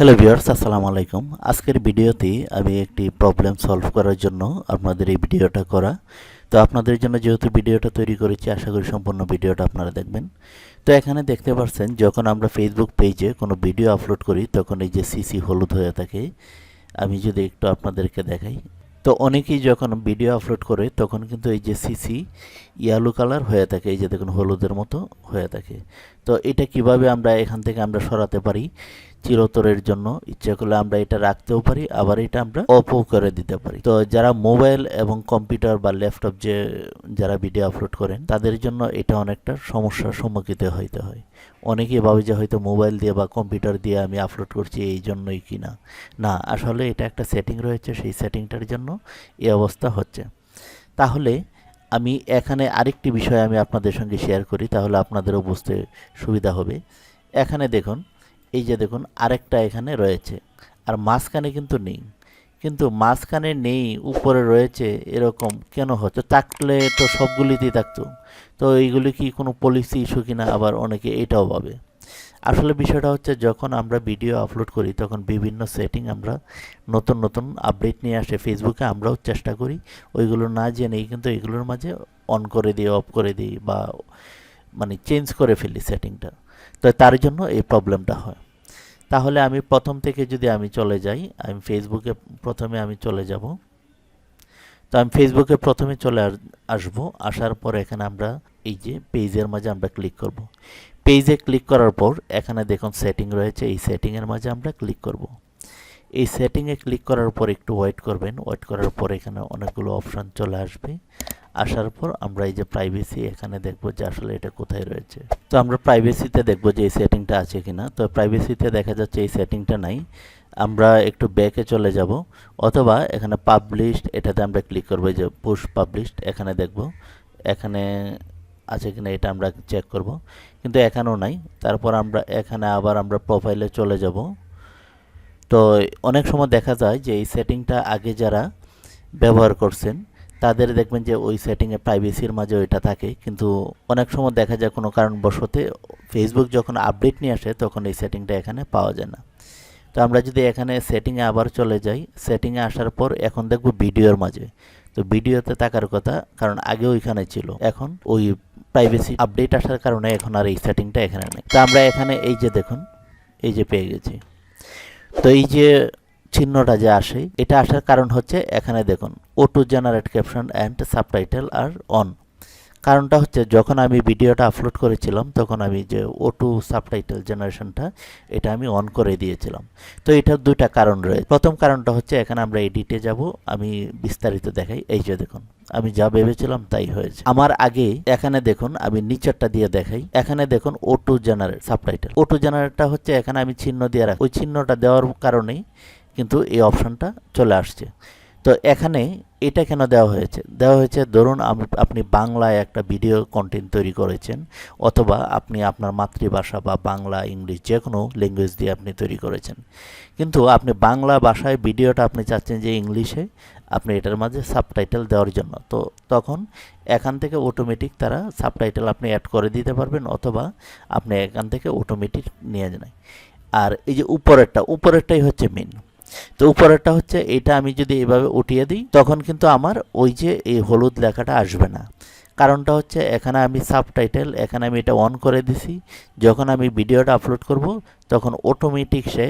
Hello viewers, আসসালামু আলাইকুম। আজকের ভিডিওতে আমি একটি প্রবলেম সলভ করার জন্য আপনাদের এই ভিডিওটা করা। তো আপনাদের জন্য যেহেতু ভিডিওটা তৈরি করেছি, আশা করি সম্পূর্ণ ভিডিওটা আপনারা দেখবেন। তো এখানে দেখতে পাচ্ছেন, যখন আমরা ফেসবুক পেজে কোনো ভিডিও আপলোড করি তখন এই যে সিসি হলুদ হয়ে থাকে। আমি যদি একটু আপনাদেরকে দেখাই, তো অনেকেই যখন ভিডিও আপলোড করে তখন কিন্তু এই যে সিসি ইয়েলো কালার হয়ে থাকে, এই যে দেখুন হলুদের মতো হয়ে থাকে। তো এটা কিভাবে আমরা এখান থেকে আমরা সরাতে পারি চিরতরের জন্য, ইচ্ছা করলে আমরা এটা রাখতেও পারি, আবার এটা আমরা অফও করে দিতে পারি। তো যারা মোবাইল এবং কম্পিউটার বা ল্যাপটপ যারা ভিডিও আপলোড করেন তাদের জন্য এটা অনেকটা সমস্যার সম্মুখীন হইতে হয়। অনেকেই ভাবে যে হয়তো মোবাইল দিয়ে বা কম্পিউটার দিয়ে আমি আপলোড করছি এই জন্যই কি না, না আসলে এটা একটা সেটিং রয়েছে, সেই সেটিংটার জন্য এই অবস্থা হচ্ছে। তাহলে আমি এখানে আরেকটি বিষয় আমি আপনাদের সঙ্গে শেয়ার করি, তাহলে আপনাদেরও বুঝতে সুবিধা হবে। এখানে দেখুন, এই যে দেখুন আরেকটা এখানে রয়েছে, আর মাঝখানে কিন্তু নেই। কিন্তু মাঝখানে নেই, উপরে রয়েছে, এরকম কেন হচ্ছে? থাকলে তো সবগুলিতেই থাকতো। তো এইগুলি কি কোনো পলিসি ইস্যু কিনা, আবার অনেকে এটাও ভাবে। আসলে বিষয়টা হচ্ছে, যখন আমরা ভিডিও আপলোড করি তখন বিভিন্ন সেটিং আমরা নতুন নতুন আপডেট নিয়ে আসে ফেসবুকে, আমরাও চেষ্টা করি ওইগুলো না জেনেই কিন্তু এগুলোর মাঝে অন করে দিই, অফ করে দিই, বা মানে চেঞ্জ করে ফেলি সেটিংটা। তো তার জন্য এই প্রবলেমটা হয়। তাহলে আমি প্রথম থেকে যদি আমি চলে যাই, আমি ফেসবুকে প্রথমে আমি চলে যাব। তো আমি ফেসবুকে প্রথমে চলে আসবো। আসার পর এখানে আমরা এই যে পেজের মাঝে আমরা ক্লিক করব। পেজে ক্লিক করার পর এখানে দেখুন সেটিং রয়েছে, এই সেটিংয়ের মাঝে আমরা ক্লিক করব। এই সেটিংয়ে ক্লিক করার পর একটু ওয়েট করবেন। ওয়েট করার পর এখানে অনেকগুলো অপশান চলে আসবে। আসার পর আমরা এই যে প্রাইভেসি, এখানে দেখব যে আসলে এটা কোথায় রয়েছে। তো আমরা প্রাইভেসিতে দেখব যে এই সেটিংটা আছে কিনা। তো প্রাইভেসিতে দেখা যাচ্ছে এই সেটিংটা নাই। আমরা একটু ব্যাকে চলে যাব, অথবা এখানে পাবলিশড, এটাতে আমরা ক্লিক করব। যে পুশ পাবলিশড, এখানে দেখব এখানে আছে কিনা, এটা আমরা চেক করব, কিন্তু এখানেও নাই। তারপর আমরা এখানে আবার আমরা প্রোফাইলে চলে যাব। তো অনেক সময় দেখা যায় যে এই সেটিংটা আগে যারা ব্যবহার করছেন তাদের দেখবেন যে ওই সেটিংয়ে প্রাইভেসির মাঝে ওইটা থাকে, কিন্তু অনেক সময় দেখা যায় কোনো কারণবশত ফেসবুক যখন আপডেট নিয়ে আসে তখন এই সেটিংটা এখানে পাওয়া যায় না। তো আমরা যদি এখানে সেটিংয়ে আবার চলে যাই, সেটিংয়ে আসার পর এখন দেখব ভিডিওর মাঝে। তো ভিডিওতে থাকার কথা, কারণ আগে ওইখানে ছিল, এখন ওই প্রাইভেসি আপডেট আসার কারণে এখন আর এই সেটিংটা এখানে নেই। তো আমরা এখানে এই যে দেখুন, এই যে পেয়ে গেছি। তো এই যে চিহ্নটা যে আসে, এটা আসার কারণ হচ্ছে এখানে দেখুন auto generate caption and subtitle আর অন। কারণটা হচ্ছে, যখন আমি ভিডিওটা আপলোড করেছিলাম তখন আমি যে অটো সাবটাইটেল জেনারেশনটা এটা আমি অন করে দিয়েছিলাম। তো এটার দুইটা কারণ রয়েছে। প্রথম কারণটা হচ্ছে, এখানে আমরা এডিটে যাব, আমি বিস্তারিত দেখাই। এই যে দেখুন, আমি যা ভেবেছিলাম তাই হয়েছে। আমার আগে এখানে দেখুন, আমি নিচেরটা দিয়ে দেখাই। এখানে দেখুন অটো জেনারেট সাবটাইটেল, অটো জেনারেটটা হচ্ছে এখানে আমি চিহ্ন দিয়ে রাখি, ওই চিহ্নটা দেওয়ার কারণেই কিন্তু এই অপশনটা চলে আসছে। তো এখানে এটা কেন দেওয়া হয়েছে? দেওয়া হয়েছে, ধরুন আপনি বাংলায় একটা ভিডিও কন্টেন্ট তৈরি করেছেন, অথবা আপনি আপনার মাতৃভাষা বা বাংলা ইংলিশ যে কোনো ল্যাঙ্গুয়েজ দিয়ে আপনি তৈরি করেছেন, কিন্তু আপনি বাংলা ভাষায় ভিডিওটা আপনি চাচ্ছেন যে ইংলিশে আপনি এটার মাঝে সাবটাইটেল দেওয়ার জন্য। তো তখন এখান থেকে অটোমেটিক তারা সাবটাইটেল আপনি অ্যাড করে দিতে পারবেন, অথবা আপনি এখান থেকে অটোমেটিক নিয়ে যান। আর এই যে উপরেরটাই হচ্ছে মেন। তো উপরেরটা হচ্ছে, এটা আমি যদি এভাবে উঠিয়ে দিই তখন কিন্তু আমার ওই যে এই হলুদ লেখাটা আসবে না। কারণটা হচ্ছে, এখানে আমি সাবটাইটেল, এখানে আমি এটা অন করে দিছি। যখন আমি ভিডিওটা আপলোড করব তখন অটোমেটিক সে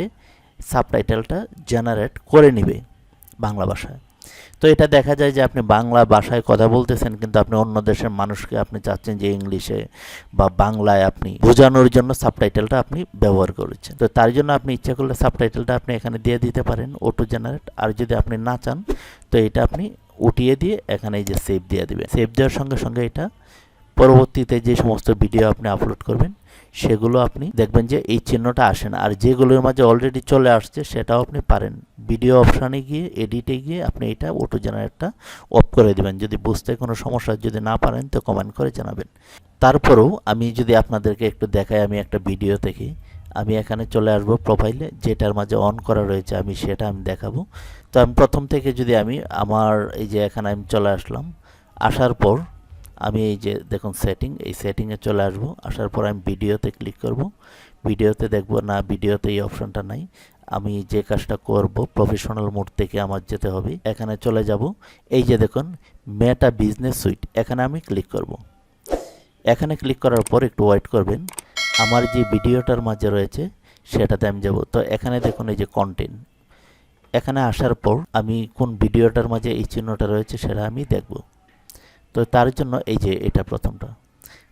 সাবটাইটেলটা জেনারেট করে নেবে বাংলা ভাষায়। তো এটা দেখা যায় যে আপনি বাংলা ভাষায় কথা বলতেছেন, কিন্তু আপনি অন্য দেশের মানুষকে আপনি চাচ্ছেন যে ইংলিশে বা বাংলায় আপনি বোঝানোর জন্য সাবটাইটেলটা আপনি ব্যবহার করেছেন। তো তার জন্য আপনি ইচ্ছা করলে সাবটাইটেলটা আপনি এখানে দিয়ে দিতে পারেন অটো জেনারেট। আর যদি আপনি না চান তো এটা আপনি উঠিয়ে দিয়ে এখানে এই যে সেভ দিয়ে দিবেন। সেভ দেওয়ার সঙ্গে সঙ্গে এটা পরবর্তীতে যে সমস্ত ভিডিও আপনি আপলোড করবেন সেগুলো আপনি দেখবেন যে এই চিহ্নটা আসে না। আর যেগুলোর মাঝে অলরেডি চলে আসছে সেটাও আপনি পারেন ভিডিও অপশানে গিয়ে এডিটে গিয়ে আপনি এটা অটো জেনারেটটা অফ করে দেবেন। যদি বুঝতে কোনো সমস্যা যদি না পারেন তো কমেন্ট করে জানাবেন। তারপরেও আমি যদি আপনাদেরকে একটু দেখাই, আমি একটা ভিডিও থেকে আমি এখানে চলে আসবো প্রোফাইলে, যেটার মাঝে অন করা রয়েছে আমি সেটা আমি দেখাবো। তো আমি প্রথম থেকে যদি আমি আমার এই যে এখানে আমি চলে আসলাম, আসার পর আমি এই যে দেখুন সেটিং, এই সেটিংয়ে চলে আসবো। আসার পর আমি ভিডিওতে ক্লিক করব। ভিডিওতে দেখব না, ভিডিওতে এই অপশনটা নাই। আমি যে কাজটা করব প্রফেশনাল মোড থেকে আমার যেতে হবে, এখানে চলে যাব। এই যে দেখুন মেটা বিজনেস সুইট, এখানে আমি ক্লিক করব। এখানে ক্লিক করার পর একটু ওয়েট করবেন, আমার যে ভিডিওটার মাঝে রয়েছে সেটাতে আমি যাব। তো এখানে দেখুন এই যে কন্টেন্ট, এখানে আসার পর আমি কোন ভিডিওটার মাঝে এই চিহ্নটা রয়েছে সেটা আমি দেখব। তো তার জন্য এই যে এটা প্রথমটা,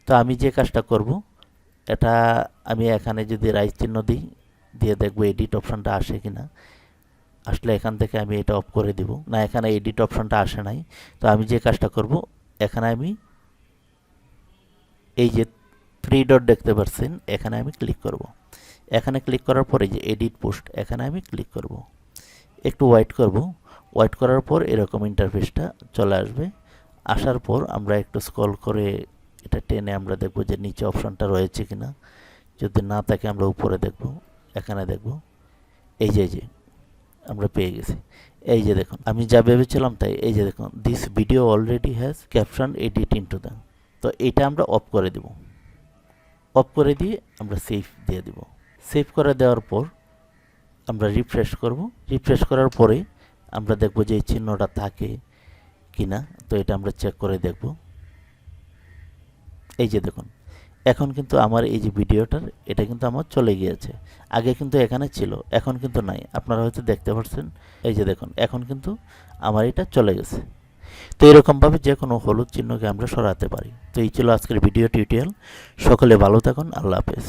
তো আমি যে কাজটা করব, এটা আমি এখানে যদি রাইট চিহ্ন দিই, দিয়ে দেখব এডিট অপশানটা আসে কিনা। আসলে এখান থেকে আমি এটা অফ করে দিব। না, এখানে এডিট অপশানটা আসে নাই। তো আমি যে কাজটা করব, এখানে আমি এই যে 3 ডট দেখতে পাচ্ছেন, এখানে আমি ক্লিক করব। এখানে ক্লিক করার পরে যে এডিট পোস্ট, এখানে আমি ক্লিক করব। একটু ওয়েট করব। ওয়েট করার পর এরকম ইন্টারফেসটা চলে আসবে। আসার পর আমরা একটু স্ক্রল করে এটা টেনে আমরা দেখব যে নিচে অপশানটা রয়েছে কিনা। যদি না থাকে আমরা উপরে দেখব, এখানে দেখব। এই যে আমরা পেয়ে গেছি। এই যে দেখুন আমি যা ভেবেছিলাম তাই। এই যে দেখুন this video already has caption edit into the. তো এটা আমরা অফ করে দেব। অফ করে দিয়ে আমরা সেভ দিয়ে দেব। সেভ করে দেওয়ার পর আমরা রিফ্রেশ করব। রিফ্রেশ করার পরে আমরা দেখব যে এই চিহ্নটা থাকে কিনা। তো এটা আমরা চেক করে দেখব। এই যে দেখুন এখন কিন্তু আমার এই যে ভিডিওটার এটা কিন্তু আমার চলে গিয়েছে। আগে কিন্তু এখানে ছিল, এখন কিন্তু নাই। আপনারা হয়তো দেখতে পাচ্ছেন, এই যে দেখুন এখন কিন্তু আমার এটা চলে গেছে। তো এরকমভাবে যে কোনো হলুদ চিহ্নকে আমরা সরাতে পারি। তো এই ছিল আজকের ভিডিও টিউটোরিয়াল। সকলে ভালো থাকুন। আল্লাহ হাফেজ।